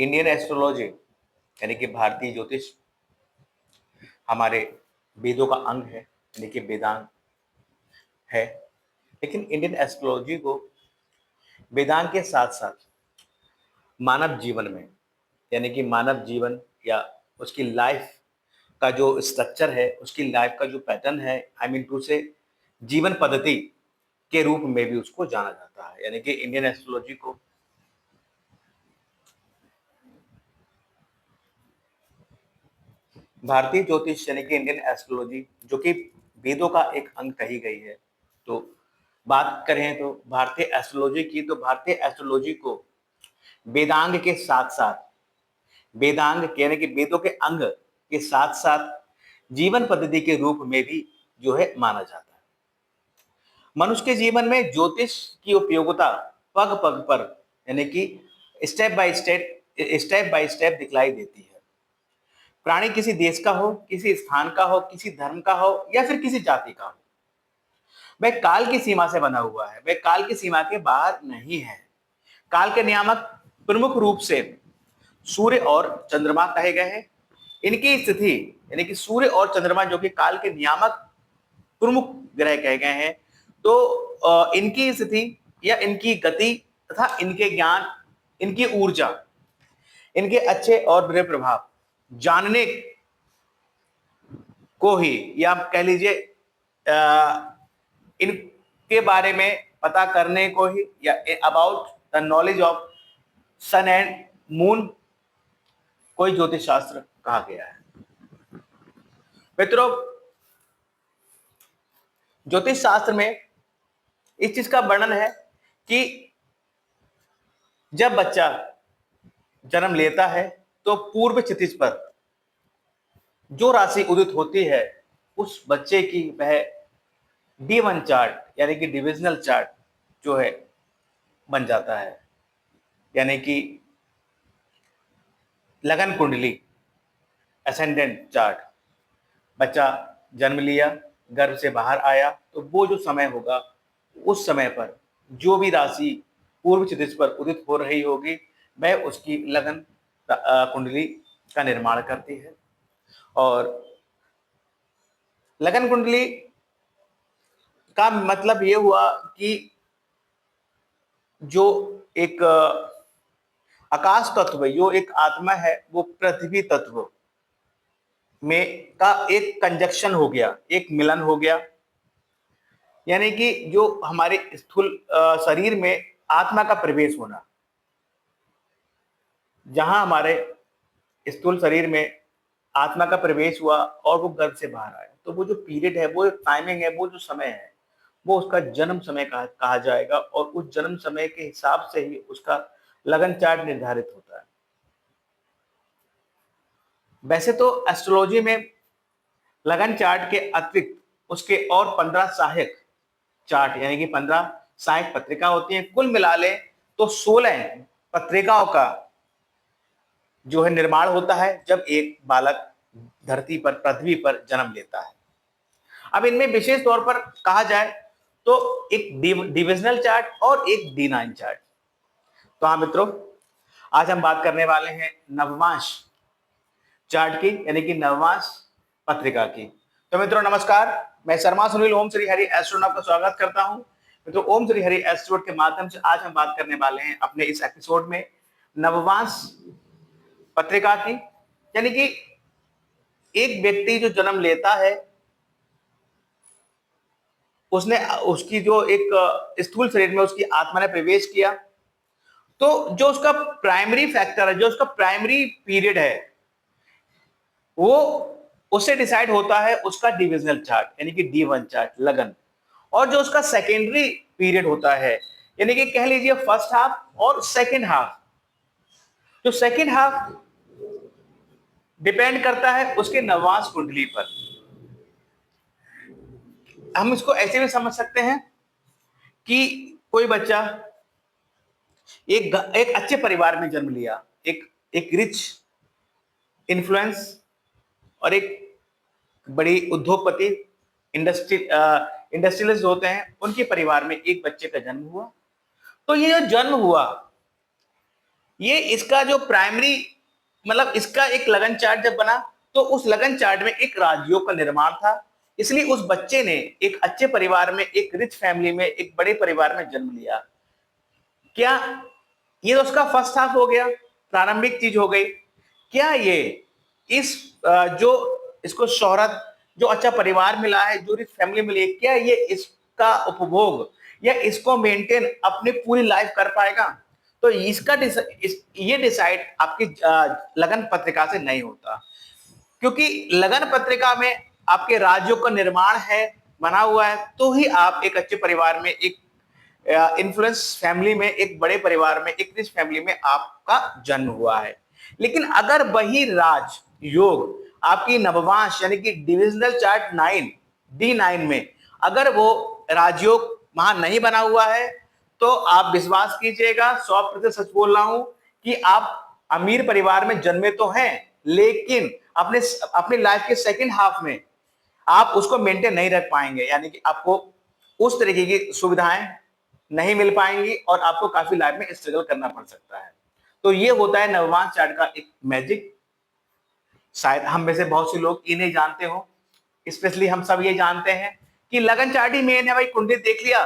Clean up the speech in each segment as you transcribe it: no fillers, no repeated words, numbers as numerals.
Indian astrology यानी कि भारतीय ज्योतिष हमारे वेदों का अंग है, यानी कि वेदांग है। लेकिन इंडियन एस्ट्रोलॉजी को वेदांग के साथ साथ मानव जीवन में, यानी कि मानव जीवन या उसकी लाइफ का जो स्ट्रक्चर है, उसकी लाइफ का जो पैटर्न है, आई मीन टू से जीवन पद्धति के रूप में भी उसको जाना जाता है। यानी कि इंडियन एस्ट्रोलॉजी को भारतीय ज्योतिष यानी कि इंडियन एस्ट्रोलॉजी जो कि वेदों का एक अंग कही गई है। तो बात करें तो भारतीय एस्ट्रोलॉजी की, तो भारतीय एस्ट्रोलॉजी को वेदांग के साथ साथ, वेदांग यानी कि वेदों के अंग के साथ साथ जीवन पद्धति के रूप में भी जो है माना जाता है। मनुष्य के जीवन में ज्योतिष की उपयोगिता पग पग पर, यानी कि स्टेप बाय स्टेप दिखलाई देती है। प्राणी किसी देश का हो, किसी स्थान का हो, किसी धर्म का हो या फिर किसी जाति का हो, वह काल की सीमा से बना हुआ है, वह काल की सीमा के बाहर नहीं है। काल के नियामक प्रमुख रूप से सूर्य और चंद्रमा कहे गए हैं। इनकी स्थिति यानी कि सूर्य और चंद्रमा जो कि काल के नियामक प्रमुख ग्रह कहे गए हैं, तो इनकी स्थिति या इनकी गति तथा इनके ज्ञान, इनकी ऊर्जा, इनके अच्छे और बुरे प्रभाव जानने को ही, या आप कह लीजिए इनके बारे में पता करने को ही, या about the knowledge of sun and moon कोई ज्योतिष शास्त्र कहा गया है। मित्रों, ज्योतिष शास्त्र में इस चीज का वर्णन है कि जब बच्चा जन्म लेता है तो पूर्व क्षितिज पर जो राशि उदित होती है, उस बच्चे की वह D1 चार्ट यानी कि डिविजनल चार्ट जो है बन जाता है। यानी कि लगन कुंडली, असेंडेंट चार्ट। बच्चा जन्म लिया, गर्भ से बाहर आया, तो वो जो समय होगा, उस समय पर जो भी राशि पूर्व क्षितिज पर उदित हो रही होगी, वह उसकी लगन कुंडली का निर्माण करती है। और लगन कुंडली का मतलब ये हुआ कि जो एक आकाश तत्व, जो एक आत्मा है, वो पृथ्वी तत्व में का एक कंजक्शन हो गया, एक मिलन हो गया। यानी कि जो हमारे स्थूल शरीर में आत्मा का प्रवेश होना, जहां हमारे स्थूल शरीर में आत्मा का प्रवेश हुआ और वो गर्भ से बाहर आया, तो वो जो पीरियड है, वो टाइमिंग है, वो जो समय है, वो उसका जन्म समय कहा जाएगा। और उस जन्म समय के हिसाब से ही उसका लगन चार्ट निर्धारित होता है। वैसे तो एस्ट्रोलॉजी में लगन चार्ट के अतिरिक्त उसके और 15 सहायक चार्ट यानी कि 15 सहायक पत्रिका होती हैं। कुल मिला ले तो 16 पत्रिकाओं का जो है निर्माण होता है जब एक बालक धरती पर, पृथ्वी पर जन्म लेता है। अब इनमें विशेष तौर पर कहा जाए तो एक डिविजनल चार्ट और एक D9 चार्ट। तो हाँ मित्रों, आज हम बात करने वाले हैं नवमांश चार्ट की, यानी कि नवमांश पत्रिका की। तो मित्रों नमस्कार, मैं शर्मा सुनील ओम श्री हरि एस्ट्रोनॉट आपका स्वागत करता हूं। मित्रों, ओम श्री हरि एस्ट्रोनॉट के माध्यम से आज हम बात करने वाले हैं अपने इस एपिसोड में नवमांश पत्रिका की। यानी कि एक व्यक्ति जो जन्म लेता है, उसने उसकी जो एक स्थूल शरीर में उसकी आत्मा ने प्रवेश किया, तो जो उसका प्राइमरी फैक्टर है, जो उसका प्राइमरी पीरियड है, वो उससे डिसाइड होता है उसका डिविजनल चार्ट यानी कि D1 चार्ट, लगन। और जो उसका सेकेंडरी पीरियड होता है, यानी कि कह लीजिए फर्स्ट हाफ और सेकेंड हाफ, जो सेकेंड हाफ डिपेंड करता है उसके नवमांश कुंडली पर। हम इसको ऐसे भी समझ सकते हैं कि कोई बच्चा एक अच्छे परिवार में जन्म लिया, एक रिच इन्फ्लुएंस और एक बड़ी उद्योगपति, इंडस्ट्रियलिस्ट होते हैं, उनके परिवार में एक बच्चे का जन्म हुआ। तो ये जो जन्म हुआ, ये इसका जो प्राइमरी मतलब इसका एक लगन चार्ट जब बना तो उस लगन चार्ट में एक राजयोग का निर्माण था, इसलिए उस बच्चे ने एक अच्छे परिवार में, एक रिच फैमिली में, एक बड़े परिवार में जन्म लिया। क्या ये तो उसका फर्स्ट हाफ हो गया, प्रारंभिक चीज हो गई। क्या ये इस जो इसको शोहरत, जो अच्छा परिवार मिला है, जो रिच फैमिली मिली है, क्या ये इसका उपभोग या इसको मेंटेन अपनी पूरी लाइफ कर पाएगा? तो ये डिसाइड आपकी लगन पत्रिका से नहीं होता, क्योंकि लगन पत्रिका में आपके राजयोग का निर्माण है, बना हुआ है, तो ही आप एक अच्छे परिवार में, एक इन्फ्लुएंस फैमिली में, एक बड़े परिवार में, एक रिच फैमिली में आपका जन्म हुआ है। लेकिन अगर वही राज योग आपकी नववांश यानी कि डिविजनल चार्ट 9 D9 में अगर वो राजयोग वहां नहीं बना हुआ है, तो आप विश्वास कीजिएगा, 100% सच बोल रहा हूं कि आप अमीर परिवार में जन्मे तो हैं, लेकिन अपने अपनी लाइफ के सेकंड हाफ में आप उसको मेंटेन नहीं रख पाएंगे, यानी कि आपको उस तरीके की सुविधाएं नहीं मिल पाएंगी और आपको काफी लाइफ में स्ट्रगल करना पड़ सकता है। तो ये होता है नववांश चार्ट का एक मैजिक। शायद हम में से बहुत से लोग ये नहीं जानते हो, स्पेशली हम सब ये जानते हैं कि लगन चार्ट ही मेन है भाई। कुंडली देख लिया,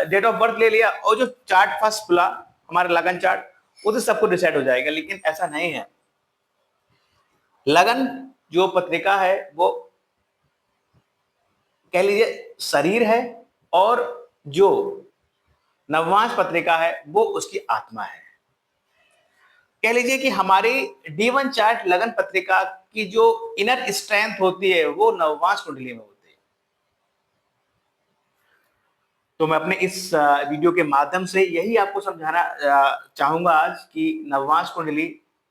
डेट ऑफ बर्थ ले लिया और जो चार्ट फर्स्ट खुला हमारा लगन चार्ट, वो तो सबको डिसाइड हो जाएगा। लेकिन ऐसा नहीं है। लगन जो पत्रिका है वो कह लीजिए शरीर है, और जो नववांश पत्रिका है वो उसकी आत्मा है। कह लीजिए कि हमारी D1 चार्ट लगन पत्रिका की जो इनर स्ट्रेंथ होती है वो नववांश कुंडली में होती है। तो मैं अपने इस वीडियो के माध्यम से यही आपको समझाना चाहूंगा आज कि नववांश कुंडली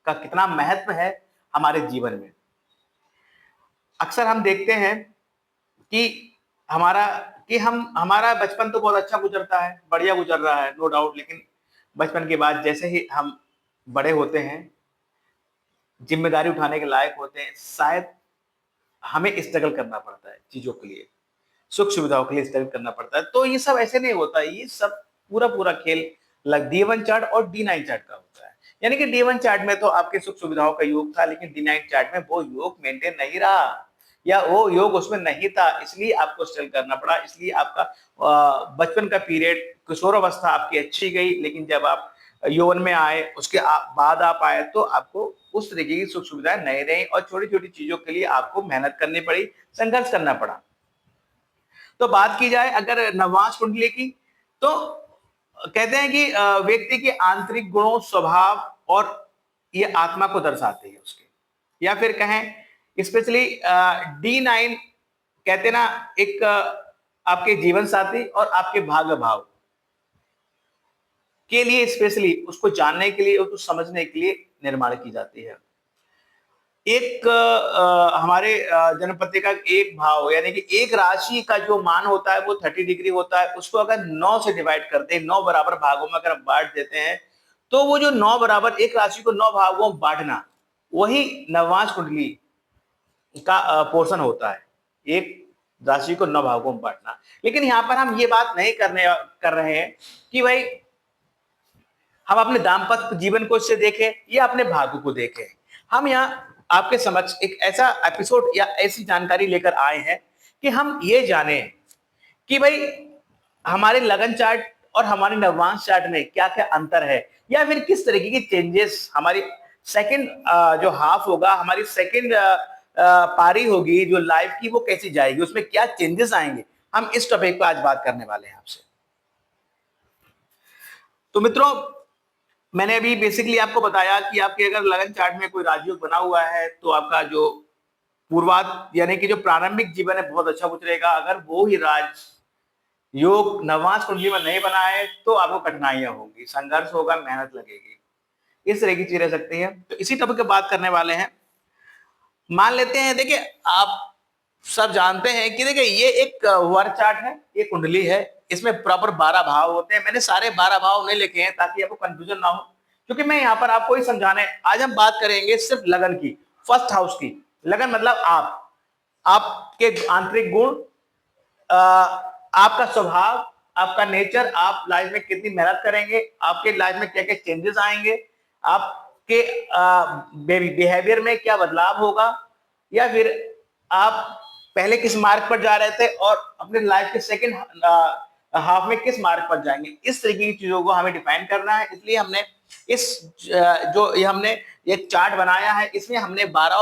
का कितना महत्व है हमारे जीवन में। अक्सर हम देखते हैं कि हमारा हमारा बचपन तो बहुत अच्छा गुजरता है, बढ़िया गुजर रहा है, नो डाउट। लेकिन बचपन के बाद जैसे ही हम बड़े होते हैं, जिम्मेदारी उठाने के लायक होते हैं, शायद हमें स्ट्रगल करना पड़ता है चीजों के लिए, सुख सुविधाओं के लिए स्ट्रगल करना पड़ता है। तो ये सब ऐसे नहीं होता, ये सब पूरा पूरा खेल D1 चार्ट और D9 चार्ट का होता है। यानी कि D1 चार्ट में तो आपके सुख सुविधाओं का योग था, लेकिन D9 चार्ट में वो योग मेंटेन नहीं रहा, या वो योग उसमें नहीं था, इसलिए आपको स्ट्रगल करना पड़ा। इसलिए आपका बचपन का पीरियड, किशोरावस्था आपकी अच्छी गई, लेकिन जब आप यौवन में आए, उसके बाद आप आए, तो आपको उस तरीके की सुख सुविधाएं नहीं रही और छोटी छोटी चीजों के लिए आपको मेहनत करनी पड़ी, संघर्ष करना पड़ा। तो बात की जाए अगर नववांश कुंडली की, तो कहते हैं कि व्यक्ति के आंतरिक गुणों, स्वभाव और ये आत्मा को दर्शाते हैं उसके, या फिर कहें स्पेशली D9 कहते ना, एक आपके जीवन साथी और आपके भाग्य भाव के लिए, स्पेशली उसको जानने के लिए, उसको समझने के लिए निर्माण की जाती है। एक हमारे जन्म पत्रिका का एक भाव यानी कि एक राशि का जो मान होता है वो 30 डिग्री होता है। उसको अगर 9 से डिवाइड करते हैं, 9 बराबर भागों में अगर बांट देते हैं, तो वो जो 9 बराबर, एक राशि को 9 भागों में बांटना, वही नववांश कुंडली का पोर्शन होता है, एक राशि को 9 भागों में बांटना। लेकिन यहाँ पर हम ये बात नहीं कर रहे हैं कि भाई हम अपने दाम्पत्य जीवन को इससे देखें या अपने भाग्य को देखें। हम यहाँ आपके समक्ष एक ऐसा एपिसोड या ऐसी जानकारी लेकर आए हैं कि हम ये जाने कि भाई हमारे लगन चार्ट और हमारे नववांश चार्ट में क्या क्या अंतर है, या फिर किस तरीके की चेंजेस हमारी सेकंड जो हाफ होगा, हमारी सेकंड पारी होगी जो लाइफ की, वो कैसी जाएगी, उसमें क्या चेंजेस आएंगे। हम इस टॉपिक पर आज बात करने वाले हैं आपसे। तो मित्रों, मैंने अभी बेसिकली आपको बताया कि आपके अगर लगन चार्ट में कोई राजयोग बना हुआ है तो आपका जो पूर्वाध यानी कि जो प्रारंभिक जीवन है बहुत अच्छा गुजरेगा। अगर वो ही राज योग नववांश कुंडली में नहीं बना है तो आपको कठिनाइयां होंगी, संघर्ष होगा, मेहनत लगेगी, इस तरह की चीजें रह सकती है। तो इसी टॉपिक की बात करने वाले हैं। मान लेते हैं, देखिए आप सब जानते हैं कि देखिए ये एक वर्ग चार्ट है, ये कुंडली है, इसमें प्रॉपर 12 भाव होते हैं। मैंने सारे 12 भाव नहीं लिखे हैं ताकि आपको कंफ्यूजन ना हो, क्योंकि मैं यहाँ पर आपको ही समझाने, आज हम बात करेंगे सिर्फ लगन की, फर्स्ट हाउस की। लगन मतलब आपके आंतरिक गुण, आपका स्वभाव, आपका नेचर, आप लाइफ में कितनी मेहनत करेंगे, आपके लाइफ में क्या क्या चेंजेस आएंगे, आपके बिहेवियर में क्या बदलाव होगा, या फिर आप पहले किस मार्ग पर जा रहे थे और अपने लाइफ के सेकंड हाफ में किस मार्ग पर जाएंगे। इस तरीके की चीजों को हमें डिफाइन करना है। इसलिए हमने इस जो ये हमने एक चार्ट बनाया है, इसमें हमने 12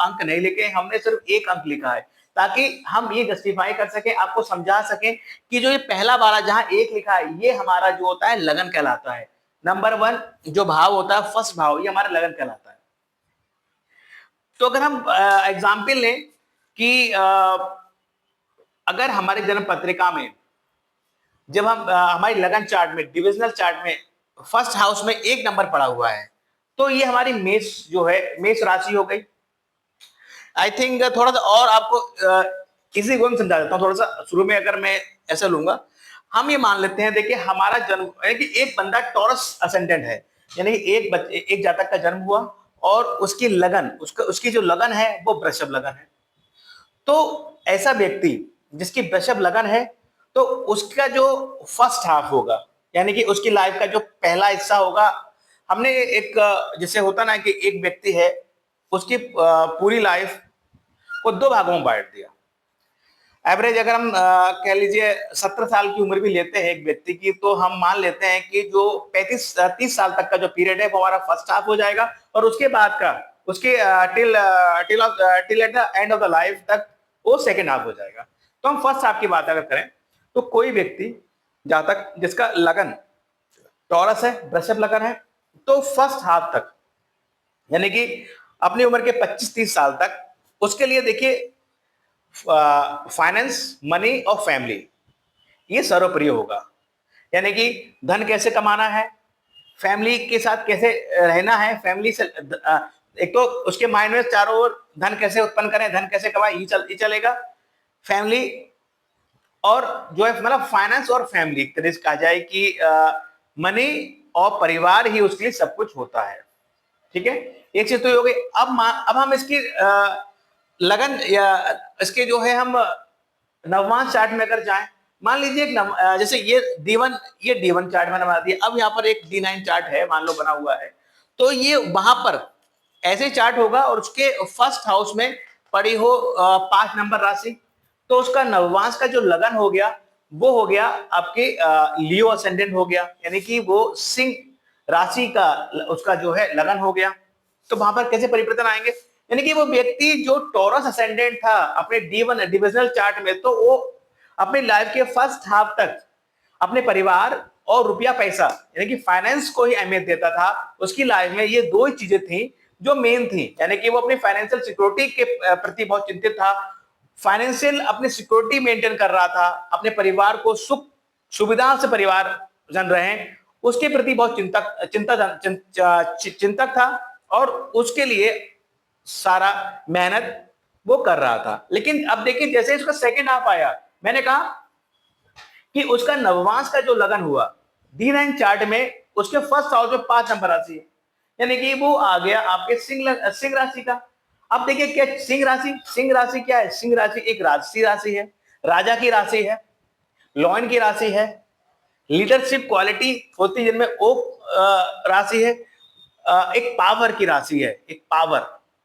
अंक नहीं लिखे, हमने सिर्फ एक अंक लिखा है, ताकि हम ये जस्टिफाई कर सके, आपको समझा सके कि जो ये पहला वाला जहां एक लिखा है, ये हमारा जो होता है लगन कहलाता है। नंबर 1 जो भाव होता है, फर्स्ट भाव, ये हमारा लगन कहलाता है। तो अगर हम एग्जाम्पल लें कि अगर हमारे जन्म पत्रिका में जब हम हमारी लगन चार्ट में, डिविजनल चार्ट में फर्स्ट हाउस में 1 नंबर पड़ा हुआ है, तो ये हमारी मेष जो है, मेष राशि हो गई। आई थिंक थोड़ा सा और आपको इसी को समझा देता हूँ थोड़ा सा। शुरू में अगर मैं ऐसा लूंगा, हम ये मान लेते हैं, देखिए हमारा जन्म यानी कि एक बंदा टॉरस असेंडेंट है, यानी कि एक जातक का जन्म हुआ और उसकी लगन, उसकी जो लगन है वो वृषभ लगन है। तो ऐसा व्यक्ति जिसकी वृषभ लगन है, तो उसका जो फर्स्ट हाफ होगा, यानी कि उसकी लाइफ का जो पहला हिस्सा होगा, हमने एक जैसे होता ना कि एक व्यक्ति है, उसकी पूरी लाइफ को 2 भागों में बांट दिया। एवरेज अगर हम कह लीजिए 17 साल की उम्र भी लेते हैं एक व्यक्ति की, तो हम मान लेते हैं कि जो 30 साल तक का जो पीरियड है वो हमारा फर्स्ट हाफ हो जाएगा, और उसके बाद का उसके till at the end of the life तक वो सेकेंड हाफ हो जाएगा। तो हम फर्स्ट हाफ की बात अगर करें, तो कोई व्यक्ति जहां तक जिसका लगन टॉरस है, वृषभ लगन है, तो फर्स्ट हाफ तक यानी कि अपनी उम्र के 25-30 साल तक उसके लिए देखिए फाइनेंस, मनी और फैमिली ये सर्वप्रिय होगा। यानी कि धन कैसे कमाना है, फैमिली के साथ कैसे रहना है, फैमिली से एक तो उसके माइंड में चारों ओर धन कैसे उत्पन्न करें, धन कैसे कमाएं, ये चलेगा। फैमिली और जो है मतलब फाइनेंस और फैमिली कहा जाए कि मनी और परिवार ही उसके लिए सब कुछ होता है। ठीक है, एक चीज तो ये हो गई। अब हम इसकी लगन या इसके जो है हम नववां चार्ट में अगर जाएं, मान लीजिए जैसे ये D1 चार्ट मैंने बना दिया। अब यहाँ पर एक D9 चार्ट है, मान लो बना हुआ है, तो ये वहां पर ऐसे चार्ट होगा और उसके फर्स्ट हाउस में पड़ी हो 5 नंबर राशि, तो उसका नववांश का जो लगन हो गया वो हो गया आपके लियो असेंडेंट हो गया, यानी कि वो सिंह राशि का उसका जो है लगन हो गया। तो वहां पर कैसे परिवर्तन आएंगे, यानी कि वो व्यक्ति जो टॉरस असेंडेंट था अपने D1 डिविजनल चार्ट में, तो वो अपनी लाइफ के फर्स्ट हाफ तक अपने परिवार और रुपया पैसा यानी कि फाइनेंस को ही अहमियत देता था। उसकी लाइफ में ये 2 ही चीजें थी जो मेन थी, यानी कि वो अपनी फाइनेंशियल सिक्योरिटी के प्रति बहुत चिंतित था, फाइनेंशियल अपनी सिक्योरिटी मेंटेन कर रहा था, अपने परिवार को सुख सुविधा से परिवार जन रहे उसके प्रति बहुत चिंतक था, और उसके लिए सारा मेहनत वो कर रहा था। लेकिन अब देखिए जैसे उसका सेकेंड हाफ आया, मैंने कहा कि उसका नववांश का जो लगन हुआ D9 चार्ट में, उसके फर्स्ट हाउस में 5 नंबर राशि है, यानी कि वो आ गया आपके सिंह राशि का। अब देखिए क्या सिंह राशि क्या है, सिंह राशि एक राजसी राशि है, राजा की राशि है, लॉयन की राशि है, लीडरशिप क्वालिटी होती है जिनमें ओक राशि है, एक पावर की राशि है, एक पावर।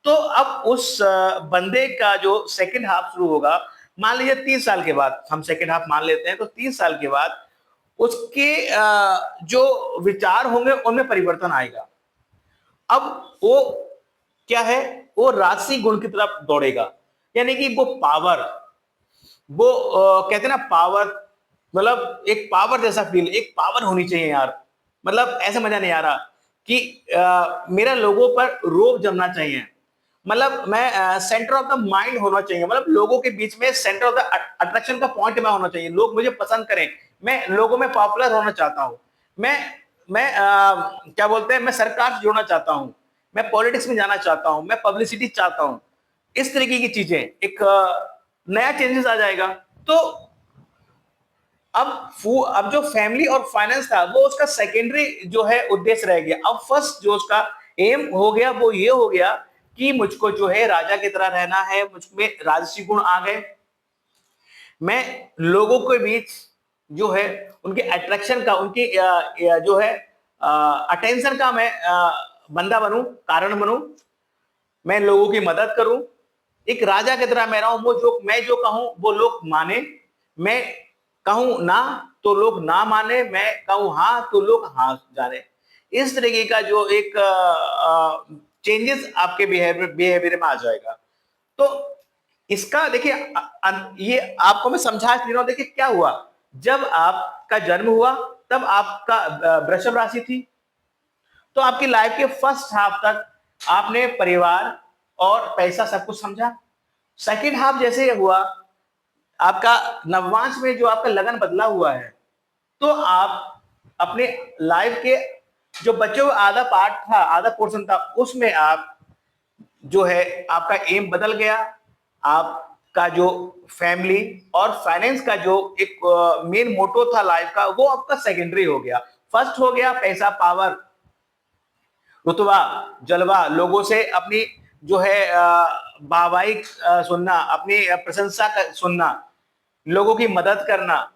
तो अब उस बंदे का जो सेकंड हाफ शुरू होगा, मान लीजिए 30 साल के बाद, हम सेकंड हाफ मान लेते हैं, तो 30 साल के बाद उसके जो विचार होंगे उनमें परिवर्तन आएगा। अब वो क्या है, वो राशि गुण की तरफ दौड़ेगा, यानी कि वो पावर, वो कहते हैं ना पावर, मतलब एक पावर जैसा फील, एक पावर होनी चाहिए यार। मतलब ऐसा मजा नहीं आ रहा कि मेरा लोगों पर रोब जमना चाहिए, मतलब मैं सेंटर ऑफ द माइंड होना चाहिए, मतलब लोगों के बीच में सेंटर ऑफ द अट्रैक्शन का पॉइंट मैं होना चाहिए, लोग मुझे पसंद करें, मैं लोगों में पॉपुलर होना चाहता हूं, मैं क्या बोलते हैं, मैं सरकार से जुड़ना चाहता हूं, मैं पॉलिटिक्स में जाना चाहता हूं, मैं पब्लिसिटी चाहता हूं, इस तरीके की चीजें, एक नया चेंजेस आ जाएगा। तो अब जो फैमिली और फाइनेंस था वो उसका सेकेंडरी जो है उद्देश्य रह गया। अब फर्स्ट जो उसका एम हो गया वो ये हो गया कि मुझको जो है राजा की तरह रहना है, मुझमें राजसी गुण आ गए, मैं लोगों के बीच जो है उनके अट्रैक्शन का, उनकी जो है अटेंशन का मैं बंदा बनूं, कारण बनूं, मैं लोगों की मदद करूं, एक राजा की तरह मैं रहूं, मैं जो कहूं वो लोग माने, मैं कहूं ना तो लोग ना माने, मैं कहूं हाँ तो लोग हाँ जाने। इस तरीके का जो एक चेंजेस आपके बिहेवियर में आ जाएगा। तो इसका देखिए ये आपको मैं समझा दे रहा हूं। देखिए क्या हुआ, जब आपका जन्म हुआ तब आपका वृषभ राशि थी, तो आपकी लाइफ के फर्स्ट हाफ तक आपने परिवार और पैसा सब कुछ समझा। सेकंड हाफ जैसे हुआ, आपका नववांश में जो आपका लगन बदला हुआ है, तो आप अपने लाइफ के जो बचे हुए आधा पार्ट था, आधा पोर्शन था, उसमें आप जो है आपका एम बदल गया। आपका जो फैमिली और फाइनेंस का जो एक मेन मोटो था लाइफ का, वो आपका सेकेंडरी हो गया। फर्स्ट हो गया पैसा, पावर, रुतबा, जलवा, लोगों से अपनी जो है वाहवाही सुनना, अपनी प्रशंसा सुनना, लोगों की मदद करना,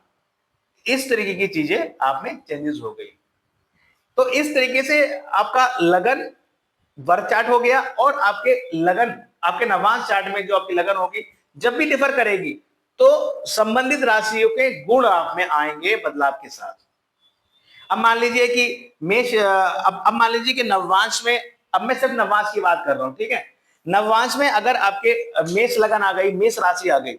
इस तरीके की चीजें आप में चेंजेस हो गई। तो इस तरीके से आपका लगन बर्थ चार्ट हो गया, और आपके लगन, आपके नवांश चार्ट में जो आपकी लगन होगी, जब भी डिफर करेगी तो संबंधित राशियों के गुण आप में आएंगे बदलाव के साथ। अब मान लीजिए कि मेष, अब मान लीजिए कि नववांश में, अब मैं सिर्फ नववांश की बात कर रहा हूं, ठीक है। नववांश में अगर आपके मेष लगन आ गई, मेष राशि आ गई,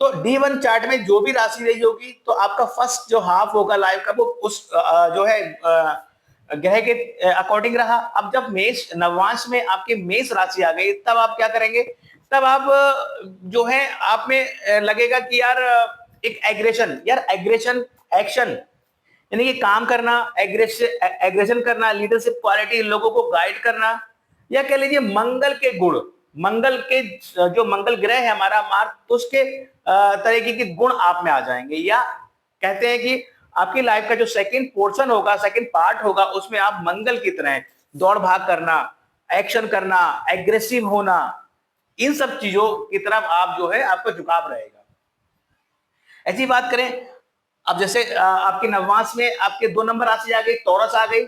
तो D1 चार्ट में जो भी राशि रही होगी, तो आपका फर्स्ट जो हाफ होगा लाइफ का, वो उस जो है ग्रह के अकॉर्डिंग रहा। अब जब मेष नववांश में आपके मेष राशि आ गई, तब आप क्या करेंगे, तब आप जो है आप में लगेगा कि यार एक एग्रेशन, यार एग्रेशन, एक्शन, यानी कि काम करना, एग्रेशन करना, लीडरशिप क्वालिटी, लोगों को गाइड करना, या कह लीजिए मंगल के गुण, मंगल के जो मंगल ग्रह है हमारा मार्ग, तो उसके तरीके के गुण आप में आ जाएंगे। या कहते हैं कि आपकी लाइफ का जो सेकंड पोर्शन होगा, सेकंड पार्ट होगा, उसमें आप मंगल की तरह दौड़ भाग करना, एक्शन करना, एग्रेसिव होना, इन सब चीजों की तरफ आप जो है आपका झुकाव रहेगा। ऐसी बात करें, अब जैसे आपके नवमास में आपके 2 नंबर राशि आ गई, टॉरस आ गई,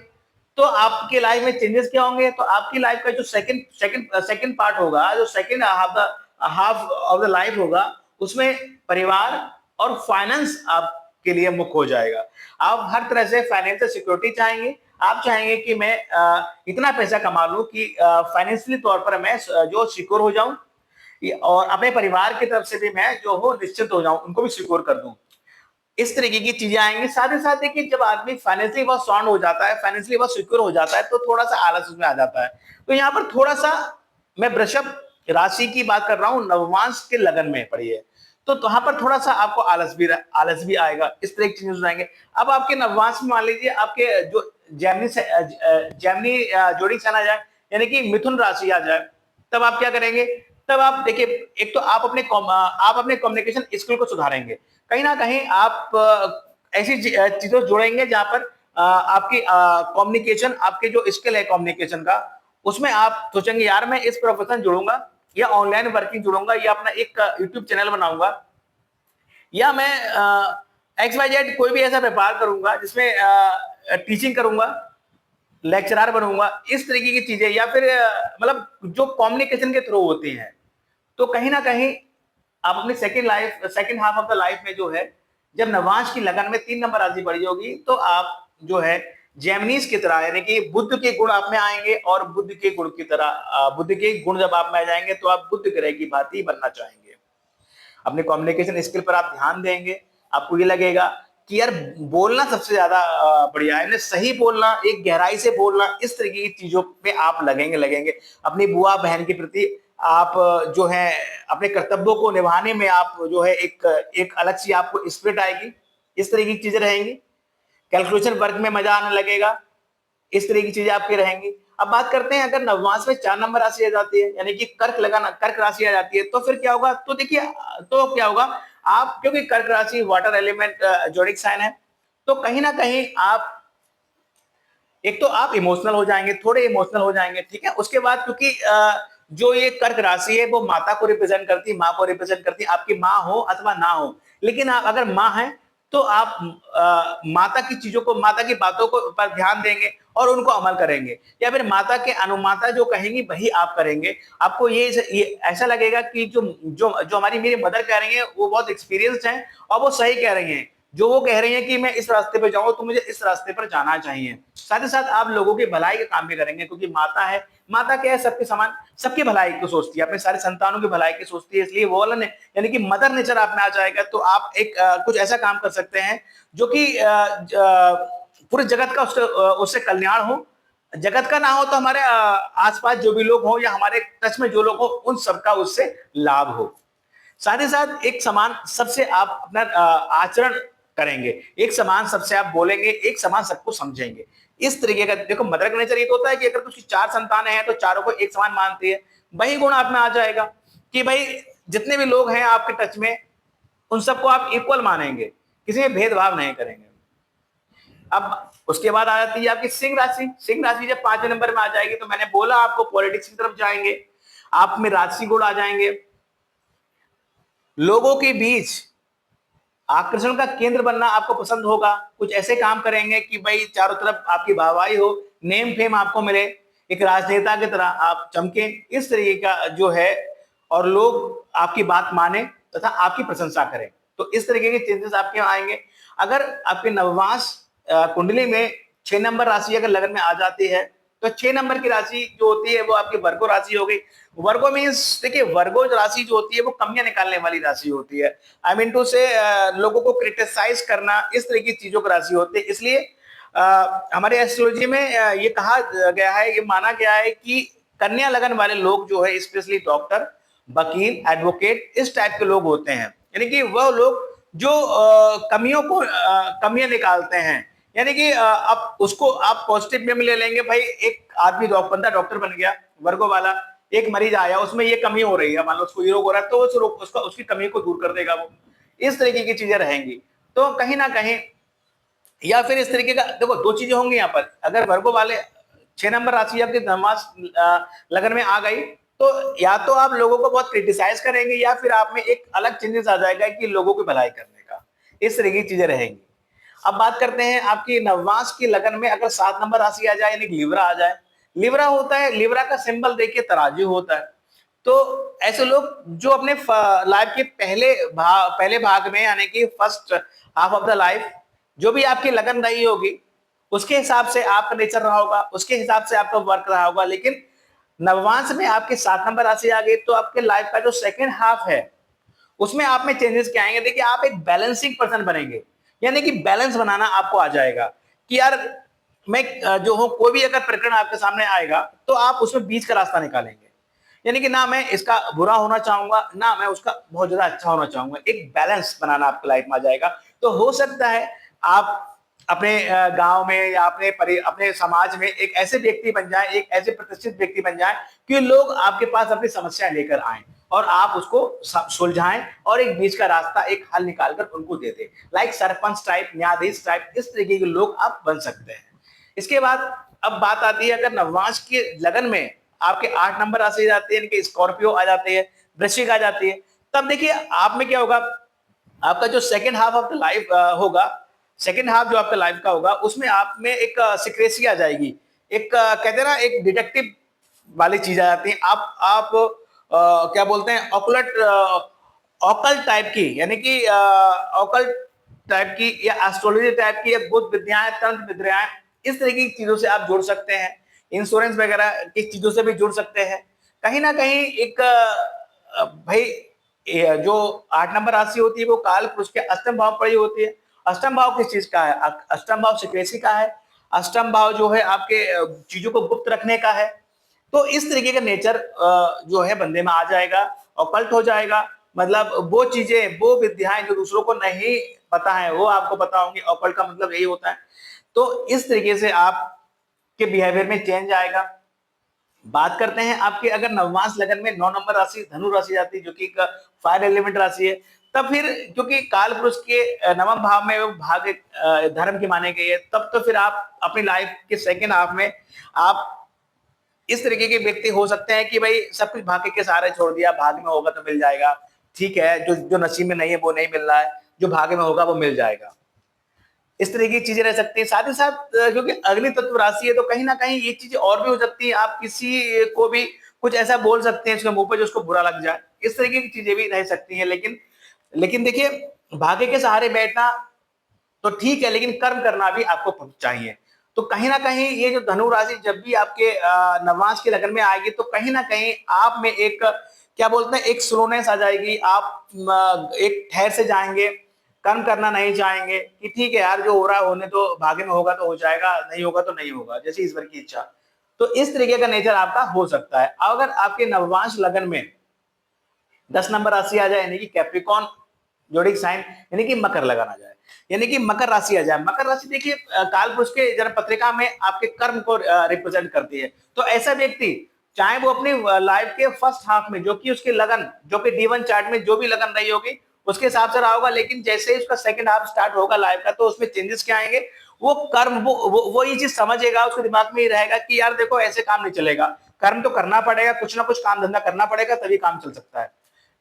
तो आपके लाइफ में चेंजेस क्या होंगे, तो आपकी लाइफ का जो सेकंड पार्ट होगा, जो second half of the life होगा, उसमें परिवार और फाइनेंस आपके लिए मुख्य हो जाएगा। आप हर तरह से फाइनेंशियल सिक्योरिटी चाहेंगे, आप चाहेंगे कि मैं इतना पैसा कमा लूं कि फाइनेंशियली तौर पर मैं जो सिक्योर हो जाऊं, और अपने परिवार की तरफ से भी मैं जो हो निश्चित हो जाऊं, उनको भी सिक्योर कर दूं। इस तरीके की चीजें आएंगी। साथ ही साथ देखिए, जब आदमी फाइनेंशियली बहुत साउंड हो जाता है, फाइनेंशियली बहुत सिक्योर हो जाता है, तो थोड़ा सा आलस उसमें आ जाता है। तो यहाँ पर थोड़ा सा मैं वृषभ राशि की बात कर रहा हूँ, नवमांश के लगन में पड़ी है, तो वहां पर थोड़ा सा आपको आलस भी आएगा, इस तरह की चीजें हो जाएंगे। अब आपके नवमांश में मान लीजिए आपके जो जैमिनी जोड़ी चला जाए, यानी कि मिथुन राशि आ जाए, तब आप क्या करेंगे, तब आप देखिए, एक तो आप अपने कम्युनिकेशन स्किल को सुधारेंगे। कहीं ना कहीं आप ऐसी चीजों जोड़ेंगे जहां पर आपकी कम्युनिकेशन, आपके जो स्किल है कम्युनिकेशन का, उसमें आप सोचेंगे यार मैं इस प्रोफेशन जुड़ूंगा, या ऑनलाइन वर्किंग जुड़ूंगा, या अपना एक यूट्यूब चैनल बनाऊंगा, या मैं XYZ कोई भी ऐसा व्यापार करूंगा जिसमें टीचिंग करूंगा, लेक्चरर बनूंगा, इस तरीके की चीजें, या फिर मतलब जो कम्युनिकेशन के थ्रू होती हैं। तो कहीं ना कहीं आप अपनी second half of the life में जो है, जब नवांश की लगन में 3 नंबर राशि बढ़ी होगी, तो आप जो है जेमिनीज की तरह, यानी कि बुद्ध के गुण आप में आएंगे, और बुद्ध के गुण की तरह बुद्ध के गुण जब आप में आ जाएंगे, तो आप बुद्ध ग्रह की भांति बनना चाहेंगे। अपने कम्युनिकेशन स्किल पर आप ध्यान देंगे। आपको ये लगेगा कि यार बोलना सबसे ज्यादा बढ़िया है, सही बोलना, एक गहराई से बोलना, इस तरीके की चीजों पे आप लगेंगे। अपनी बुआ बहन के प्रति आप जो है अपने कर्तव्यों को निभाने में आप जो है एक अलग सी आपको स्पिरिट आएगी, इस तरीके की चीजें रहेंगी। कैलकुलेशन वर्क में मजा आने लगेगा, इस तरह की चीजें आपकी रहेंगी। अब बात करते हैं, अगर नवमास में 4 नंबर राशि आ जाती है, यानी कि कर्क राशि आ जाती है, तो फिर क्या होगा, तो देखिए, तो क्या होगा, आप क्योंकि कर्क राशि वाटर एलिमेंट जोडिक साइन है, तो कहीं ना कहीं आप एक तो आप इमोशनल हो जाएंगे, थोड़े इमोशनल हो जाएंगे, ठीक है। उसके बाद क्योंकि जो ये कर्क राशि है वो माता को रिप्रेजेंट करती है, माँ को रिप्रेजेंट करती है, आपकी माँ हो अथवा ना हो, लेकिन आप अगर माँ है तो आप माता की चीजों को, माता की बातों को पर ध्यान देंगे और उनको अमल करेंगे, या फिर माता के अनुमाता जो कहेंगी वही आप करेंगे। आपको ये ऐसा लगेगा कि जो जो जो हमारी मेरी मदर कह रही है वो बहुत एक्सपीरियंस्ड हैं और वो सही कह रही हैं। जो वो कह रही हैं कि मैं इस रास्ते पे जाऊं तो मुझे इस रास्ते पर जाना चाहिए। साथ ही साथ आप लोगों की भलाई के काम भी करेंगे, क्योंकि माता है, माता क्या है, सबके समान, सबकी भलाई को सोचती है, अपने सारे संतानों की भलाई की सोचती है, इसलिए वो वाला यानी कि मदर नेचर आप में आ जाएगा। तो आप एक कुछ ऐसा काम कर सकते हैं जो कि पूरे जगत का उससे कल्याण हो। जगत का ना हो तो हमारे आसपास जो भी लोग हो या हमारे टच में जो लोग हो उन सबका उससे लाभ हो। साथ ही साथ एक समान सबसे आप अपना आचरण करेंगे, एक समान सबसे आप बोलेंगे, एक समान सबको समझेंगे। इस तरीके का देखो, मदर का नेचर ये तो होता है कि अगर उसकी 4 संतानें हैं तो चारों को एक समान मानती है। वही गुण आप में आ जाएगा कि भाई जितने भी लोग हैं आपके टच में उन सबको आप इक्वल मानेंगे, किसी में भेदभाव नहीं करेंगे। अब उसके बाद आ जाती है आपकी सिंह राशि। सिंह राशि जब 5वें नंबर में आ जाएगी तो मैंने बोला आपको पॉलिटिक्स की तरफ जाएंगे, आप में राजसी गुण आ जाएंगे, लोगों के बीच आकर्षण का केंद्र बनना आपको पसंद होगा। कुछ ऐसे काम करेंगे कि भाई चारों तरफ आपकी वाहवाही हो, नेम फेम आपको मिले, एक राजनेता की तरह आप चमके, इस तरीके का जो है, और लोग आपकी बात माने तथा आपकी प्रशंसा करें। तो इस तरीके के चेंजेस आपके आएंगे। अगर आपके नववांश कुंडली में 6 नंबर राशि अगर लगन में आ जाती है तो 6 नंबर की राशि जो होती है वो आपकी वर्गो राशि हो गई। वर्गो मीन्स देखिए, वर्गो राशि जो होती है वो कमियां निकालने वाली राशि होती है। आई मीन टू से लोगों को क्रिटिसाइज करना, इस तरह की चीजों की राशि होती है। इसलिए हमारे एस्ट्रोलॉजी में ये कहा गया है, ये माना गया है कि कन्या लगन वाले लोग जो है, स्पेशली डॉक्टर, वकील, एडवोकेट, इस टाइप के लोग होते हैं। यानी कि वह लोग जो कमियों को कमियां निकालते हैं, यानी कि आप उसको आप पॉजिटिव वे में ले लेंगे। भाई एक आदमी बंदा डॉक्टर बन गया, वर्गो वाला, एक मरीज आया उसमें ये कमी हो रही है, मान लो उसको ये रोग हो रहा है, तो उसका उसकी कमी को दूर कर देगा वो। इस तरीके की चीजें रहेंगी। तो कहीं ना कहीं, या फिर इस तरीके का देखो, दो चीजें होंगी यहाँ पर। अगर वर्गो वाले 6 नंबर राशि आपके धनवास लगन में आ गई तो या तो आप लोगों को बहुत क्रिटिसाइज करेंगे, या फिर आप में एक अलग चेंजेस आ जाएगा कि लोगों की भलाई करने का। इस तरीके की चीजें रहेंगी। अब बात करते हैं आपकी नववांश की लगन में अगर 7 नंबर राशि आ जाए, यानी लिब्रा आ जाए। लिब्रा होता है, लिब्रा का सिंबल देखिए तराजू होता है। तो ऐसे लोग जो अपने लाइफ के पहले भाग में, यानी कि first half of the life, जो भी आपकी लगन रही होगी उसके हिसाब से आपका नेचर रहा होगा, उसके हिसाब से आपका वर्क रहा होगा। लेकिन नववांश में आपके 7 नंबर राशि आ गई तो आपके लाइफ का जो सेकेंड हाफ है उसमें आप में चेंजेस क्या आएंगे। देखिए, आप एक बैलेंसिंग पर्सन बनेंगे, यानी कि बैलेंस बनाना आपको आ जाएगा कि यार मैं जो हूं, कोई भी अगर प्रकरण आपके सामने आएगा तो आप उसमें बीच का रास्ता निकालेंगे। यानी कि ना मैं इसका बुरा होना चाहूंगा, ना मैं उसका बहुत ज्यादा अच्छा होना चाहूंगा। एक बैलेंस बनाना आपकी लाइफ में आ जाएगा। तो हो सकता है आप अपने गांव में या अपने समाज में एक ऐसे व्यक्ति बन जाए, एक ऐसे प्रतिष्ठित व्यक्ति बन जाए कि लोग आपके पास अपनी समस्या लेकर आए और आप उसको सुलझाएं और एक बीच का रास्ता, एक हल निकालकर उनको दे दे। लाइक सरपंच टाइप, न्यायाधीश टाइप, इस तरीके के लोग आप बन सकते हैं। इसके बाद अब बात आती है, अगर नववांश की लगन में आपके 8 नंबर राशि जाती है, इनके स्कॉर्पियो आ जाती है, वृश्चिक आ जाती है, तब देखिए आप में क्या होगा। आपका जो second half of the life होगा, सेकेंड हाफ जो आपका लाइफ का होगा, उसमें आप में एक सिक्रेसी आ जाएगी। एक कहते हैं ना, एक डिटेक्टिव वाली चीज आ जाती है। आप क्या बोलते हैं, ऑकुलट ऑकल्ट टाइप की, यानी कि ऑकल्ट टाइप की या एस्ट्रोलॉजी टाइप की या गुप्त विद्याएं, तंत्र विद्याएं, इस तरीके की चीजों से आप जुड़ सकते हैं। इंश्योरेंस वगैरह की चीजों से भी जुड़ सकते हैं। कहीं ना कहीं एक भाई जो 8 नंबर राशि होती है वो काल पुरुष के अष्टम भाव पर ही होती है। अष्टम भाव किस चीज का है? अष्टम भाव सिक्रेसी का है। अष्टम भाव जो है आपके चीजों को गुप्त रखने का है। तो इस तरीके का नेचर जो है बंदे में आ जाएगा, ऑकल्ट हो जाएगा। मतलब वो चीजें, वो विद्याएं जो दूसरों को नहीं पता है वो आपको पता होंगी। ऑकल्ट का मतलब यही होता है। तो इस तरीके से आपके बिहेवियर में चेंज आएगा। बात करते हैं आपके अगर नवमास लगन में 9 नंबर राशि धनु राशि जाती है, जो कि एक फायर एलिमेंट राशि है, तब फिर क्योंकि काल पुरुष के नवम भाव में वो भाग धर्म की माने गई है, तब तो फिर आप अपनी लाइफ के सेकेंड हाफ में आप इस तरीके के व्यक्ति हो सकते हैं कि भाई सब कुछ भाग्य के सहारे छोड़ दिया, भाग्य में होगा तो मिल जाएगा, ठीक है, जो जो नसीब में नहीं है वो नहीं मिल रहा है, जो भाग्य में होगा वो मिल जाएगा। इस तरह की चीजें रह सकती हैं। साथ ही साथ क्योंकि अग्नि तत्व राशि है तो कहीं ना कहीं ये चीजें और भी हो सकती है, आप किसी को भी कुछ ऐसा बोल सकते हैं उसके मुंह पे जो उसको बुरा लग जाए, इस तरीके की चीजें भी रह सकती हैं। लेकिन लेकिन देखिए, भाग्य के सहारे बैठना तो ठीक है, लेकिन कर्म करना भी आपको चाहिए। तो कहीं ना कहीं ये जो धनु राशि जब भी आपके नवांश के लगन में आएगी तो कहीं ना कहीं आप में एक क्या बोलते हैं, एक स्लोनेस आ जाएगी। आप एक ठहर से जाएंगे, कर्म करना नहीं चाहेंगे कि ठीक है यार, जो हो रहा है होने तो, भाग्य में होगा तो हो जाएगा, नहीं होगा तो नहीं होगा, जैसे ईश्वर की इच्छा। तो इस तरीके का नेचर आपका हो सकता है। अगर आपके नववांश लगन में 10 नंबर राशि आ जाए, यानी कि कैप्रिकॉन जोड़िक साइन, यानी कि मकर लगन आ जाए, यानी कि मकर राशि आ जाए। मकर राशि देखिए काल पुरुष के जन्म पत्रिका में आपके कर्म को रिप्रेजेंट करती है। तो ऐसा व्यक्ति चाहे वो अपनी लाइफ के फर्स्ट हाफ में, जो कि उसकी लगन, जो कि D1 चार्ट में जो भी लगन रही होगी उसके हिसाब से रहा होगा, लेकिन जैसे ही उसका सेकंड हाफ स्टार्ट होगा लाइफ का, तो उसमें चेंजेस क्या आएंगे, वो कर्म वो ये चीज समझेगा, उसके दिमाग में ये रहेगा कि यार देखो ऐसे काम नहीं चलेगा, कर्म तो करना पड़ेगा, कुछ ना कुछ काम धंधा करना पड़ेगा तभी काम चल सकता है,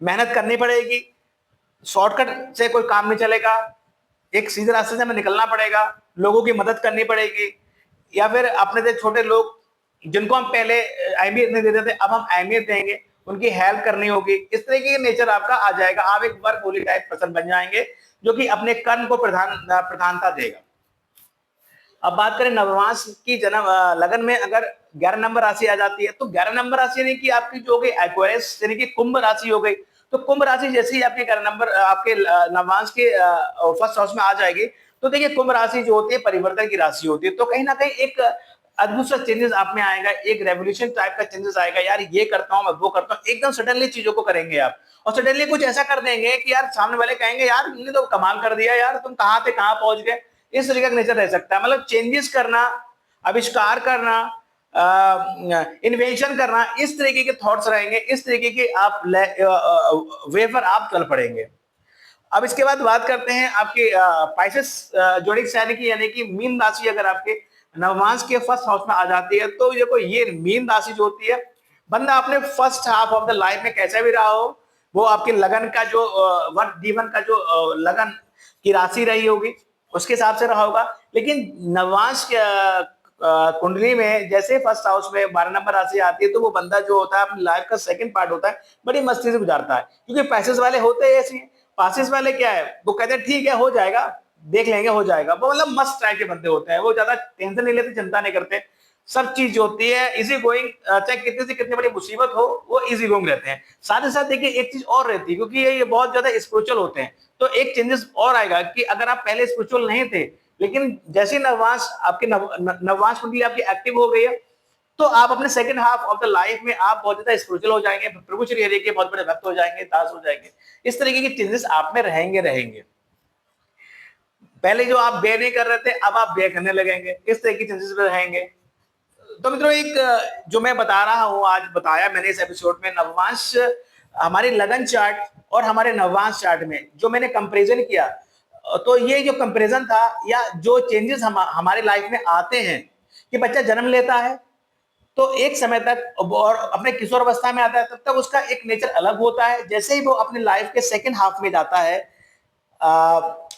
मेहनत करनी पड़ेगी, शॉर्टकट से कोई काम नहीं चलेगा, एक सीधे रास्ते से हमें निकलना पड़ेगा, लोगों की मदद करनी पड़ेगी, या फिर अपने से छोटे लोग जिनको हम पहले अहमियत नहीं देते थे अब हम अहमियत देंगे, उनकी हेल्प करनी होगी। इस तरह की नेचर आपका आ जाएगा, आप एक वर्क होली टाइप पर्सन बन जाएंगे जो कि अपने कर्म को प्रधानता देगा। अब बात करें नवमास की जन्म लगन में अगर 11 नंबर राशि आ जाती है, तो 11 नंबर राशि यानी कि आपकी जो हो गई एक्वेरियस, यानी कि कुंभ राशि हो गई। तो कुंभ राशि जैसे ही आपके 11 नंबर आपके नवमास के फर्स्ट हाउस में आ जाएगी, तो देखिए कुंभ राशि जो होती है परिवर्तन की राशि होती है। तो कहीं ना कहीं एक अद्भुत सा चेंजेस आप में आएगा, एक रेवोल्यूशन टाइप का चेंजेस आएगा, यार ये करता हूं मैं वो करता हूं, एकदम सडनली चीजों को करेंगे आप, और सडनली कुछ ऐसा कर देंगे कि यार सामने वाले कहेंगे यार तुमने तो कमाल कर दिया यार, तुम कहां थे कहां पहुंच गए। इस तरीके का नेचर रह सकता है, मतलब चेंजेस करना, आविष्कार करना, इन्वेंशन करना, इस तरीके के थॉट्स रहेंगे, इस तरीके के आप वे पर आप चल पड़ेंगे। अब इसके बाद बात करते हैं आपके पाइसेस जोडिक साइन की, यानी कि मीन राशि अगर आपके नवमांश के फर्स्ट हाउस में आ जाती है, तो देखो ये मीन राशि जो होती है, बंदा अपने first half of the life में कैसा भी रहा हो, वो आपके लगन का जो वर्क D1 का जो लगन की राशि रही होगी उसके हिसाब से रहा होगा। लेकिन नवमांश के कुंडली में जैसे फर्स्ट हाउस में 12 नंबर राशि आती है, तो वो बंदा जो होता है अपनी लाइफ का सेकंड पार्ट होता है बड़ी मस्ती से गुजारता है, क्योंकि पैसेस वाले होते हैं ऐसे। पासिस वाले क्या है, वो कहते हैं ठीक है हो जाएगा, देख लेंगे हो जाएगा, वो मतलब मस्त टाइप के बंदे होते हैं, वो ज्यादा टेंशन नहीं लेते, चिंता नहीं करते, सब चीज जो होती है इजी गोइंग, चाहे कितनी से कितनी बड़ी मुसीबत हो वो इजी गोइंग रहते हैं। साथ ही साथ देखिए एक चीज और रहती है, क्योंकि ये बहुत ज्यादा स्पिरिचुअल होते हैं, तो एक चेंजेस और आएगा कि अगर आप पहले स्पिरिचुअल नहीं थे, लेकिन जैसे नववांश आपके नववांश कुंडली आपकी एक्टिव हो गई है, तो आप अपने second half of the life में आप बहुत ज्यादा स्पिरिचुअल हो जाएंगे, प्रभु श्री हरि के बहुत बड़े भक्त हो जाएंगे, दास हो जाएंगे। इस तरीके के चेंजेस आप में रहेंगे। पहले जो आप बे नहीं कर रहे थे अब आप बे करने लगेंगे, इस तरह के चेंजेस में रहेंगे। तो मित्रों एक जो मैं बता रहा हूं, आज बताया मैंने इस एपिसोड में, नववांश हमारे लगन चार्ट और हमारे नववांश चार्ट में जो मैंने कंपैरिजन किया, तो ये जो कंपैरिजन था या जो चेंजेस हमारे लाइफ में आते हैं कि बच्चा जन्म लेता है तो एक समय तक और अपने किशोर अवस्था में आता है, तब तक उसका एक नेचर अलग होता है। जैसे ही वो अपने लाइफ के सेकंड हाफ में जाता है,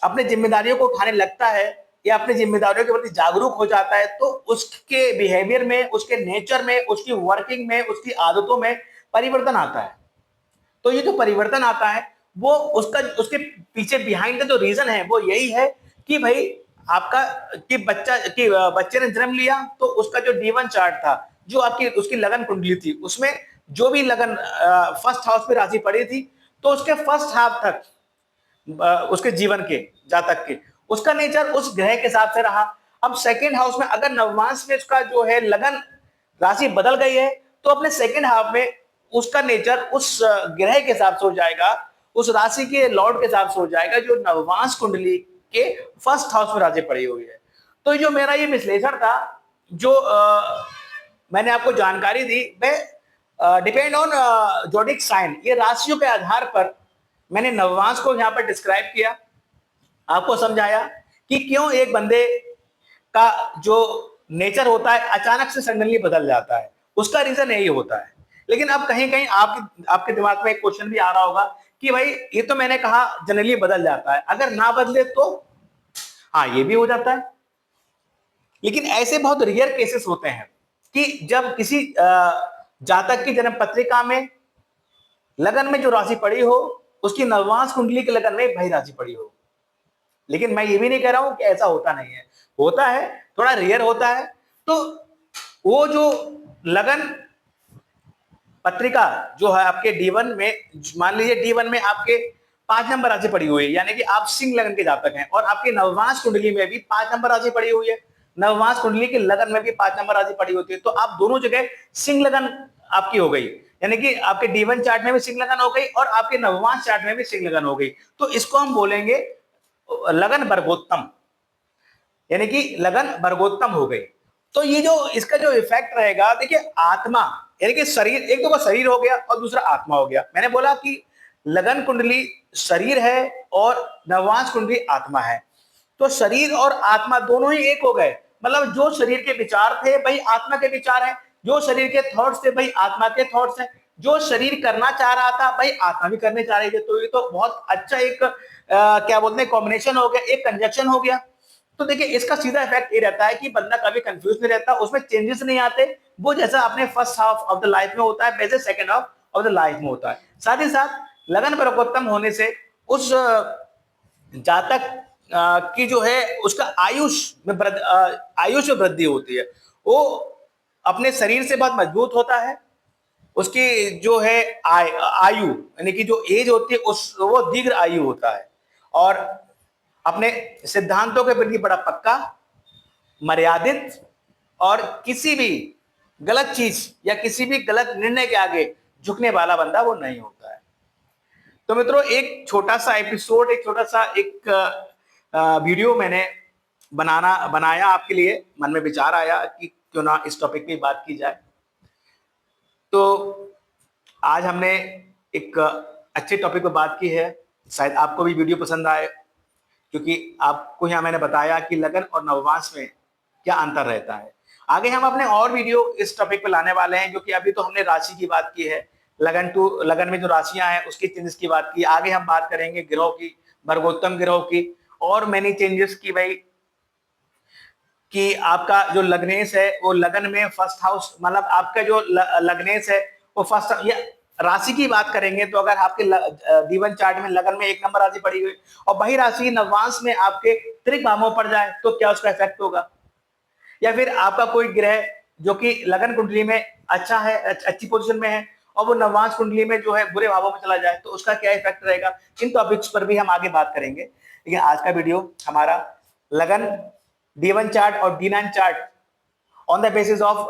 अपने जिम्मेदारियों को उठाने लगता है या अपनी जिम्मेदारियों के प्रति जागरूक हो जाता है, तो उसके बिहेवियर में, उसके नेचर में, उसकी वर्किंग में, उसकी आदतों में परिवर्तन आता है। तो ये जो परिवर्तन आता है वो उसके पीछे बिहाइंड का जो रीजन है वो यही है कि भाई आपका कि बच्चे ने जन्म लिया तो उसका जो D1 चार्ट था, जो आपकी उसकी लगन कुंडली थी, उसमें जो भी लगन फर्स्ट हाउस पे राशि पड़ी थी, तो उसके फर्स्ट हाफ तक उसके जीवन के जातक के उसका नेचर उस ग्रह के हिसाब से रहा। अब सेकेंड हाउस में अगर नवमांश में उसका जो है लगन राशि बदल गई है, तो अपने सेकेंड हाफ में उसका नेचर उस ग्रह के हिसाब से हो जाएगा, उस राशि के लॉर्ड के हिसाब से हो जाएगा जो नवमांश कुंडली के फर्स्ट हाउस में राशि पड़ी हुई है। तो जो मेरा ये विश्लेषण था, जो मैंने आपको जानकारी दी, मैं डिपेंड ऑन जोडिक साइन, ये राशियों के आधार पर मैंने नवमांश को यहां पर डिस्क्राइब किया, आपको समझाया कि क्यों एक बंदे का जो नेचर होता है अचानक से सडनली बदल जाता है, उसका रीजन यही होता है। लेकिन अब कहीं कहीं आपके दिमाग में एक क्वेश्चन भी आ रहा होगा कि भाई ये तो मैंने कहा जनरली बदल जाता है, अगर ना बदले तो हाँ ये भी हो जाता है। लेकिन ऐसे बहुत रेयर केसेस होते हैं कि जब किसी जातक की जन्म पत्रिका में लगन में जो राशि पड़ी हो उसकी नववांश कुंडली के लगन में भाई राशि पड़ी हो। लेकिन मैं ये भी नहीं कह रहा हूं कि ऐसा होता नहीं है, होता है, थोड़ा रेयर होता है। तो वो जो लगन पत्रिका जो है आपके D1 में, मान लीजिए D1 में आपके 5 नंबर राशि पड़ी हुई है, यानी कि आप सिंह लगन के जातक हैं और आपकी नववांश कुंडली में भी 5 नंबर राशि पड़ी हुई है, नववांश कुंडली के लगन में भी 5 नंबर राशि पड़ी होती है, तो आप दोनों जगह सिंह लगन आपकी हो गई, यानी कि आपके D1 चार्ट में भी सिंह लगन हो गई और आपके नववांश चार्ट में भी सिंह लगन हो गई। तो इसको हम बोलेंगे लगन वर्गोत्तम, यानी कि लगन वर्गोत्तम हो गई। तो ये जो इसका जो इफेक्ट रहेगा, देखिए आत्मा यानी कि शरीर, एक तो शरीर हो गया और दूसरा आत्मा हो गया। मैंने बोला कि लगन कुंडली शरीर है और नववांश कुंडली आत्मा है, तो शरीर और आत्मा दोनों ही एक हो गए। मतलब जो शरीर के विचार थे भाई आत्मा के विचार हैं, जो शरीर के थॉट्स थे भाई आत्मा के थॉट्स हैं, जो शरीर करना चाह रहा था भाई आत्मा भी करने चाह रही थी। तो ये तो बहुत अच्छा एक क्या बोलते हैं कॉम्बिनेशन हो गया, एक कंजक्शन हो गया। तो देखिए इसका सीधा इफेक्ट ये रहता है कि बंदा कभी कंफ्यूज नहीं रहता, उसमें चेंजेस नहीं आते, वो जैसा अपने first half of the life में होता है वैसे second half of the life में होता है। साथ ही साथ लगन वर्गोत्तम होने से उस जातक की जो है उसका आयुष में वृद्धि होती है, वो अपने शरीर से बहुत मजबूत होता है, उसकी जो है आयु यानी कि जो एज होती है उस वो दीर्घ आयु होता है और अपने सिद्धांतों के प्रति बड़ा पक्का, मर्यादित और किसी भी गलत चीज या किसी भी गलत निर्णय के आगे झुकने वाला बंदा वो नहीं होता है। तो मित्रों एक छोटा सा एपिसोड, एक छोटा सा एक वीडियो मैंने बनाया आपके लिए, मन में विचार आया कि क्यों ना इस टॉपिक पे बात की जाए। तो आज हमने एक अच्छे टॉपिक पे बात की है, शायद आपको भी वीडियो पसंद आए, क्योंकि आपको यहाँ मैंने बताया कि लगन और नववांश में क्या अंतर रहता है। आगे हम अपने और वीडियो इस टॉपिक पे लाने वाले हैं, क्योंकि अभी तो हमने राशि की बात की है, लगन में जो राशियां हैं उसकी चेंजेस की बात की। आगे हम बात करेंगे ग्रहों की, वर्गोत्तम ग्रहों की और मैनी चेंजेस की, भाई कि आपका जो लग्नेश है वो लगन में फर्स्ट हाउस, मतलब आपका जो लग्नेश है वो फर्स्ट या राशि की बात करेंगे तो अगर आपके D1 चार्ट में लगन में 1 नंबर राशि पड़ी हुई और वही राशि नववांश में आपके त्रिक भावों पड़ जाए तो क्या उसका इफेक्ट होगा। या फिर आपका कोई ग्रह जो कि लगन कुंडली में अच्छा है, अच्छी पोजीशन में है और वो नववांश कुंडली में जो है बुरे भावों में चला जाए तो उसका क्या इफेक्ट रहेगा। इन टॉपिक्स पर भी हम आगे बात करेंगे, लेकिन आज का वीडियो हमारा लगन D1 चार्ट और D9 chart on the basis of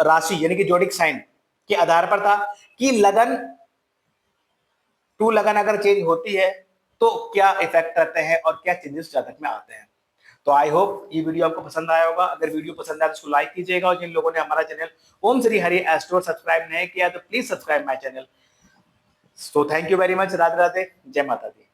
राशि यानी कि जोडिक साइन के आधार पर था कि लगन टू लगन अगर चेंज होती है तो क्या इफेक्ट रहते हैं और क्या चेंजेस जातक में आते हैं। तो आई होप ये वीडियो आपको पसंद आया होगा। अगर वीडियो पसंद आया तो इसको लाइक कीजिएगा और जिन लोगों ने हमारा चैनल ओम श्री हरि एस्ट्रो सब्सक्राइब नहीं किया तो please subscribe my channel. So thank you very much. Radhe Radhe, जय माता दी।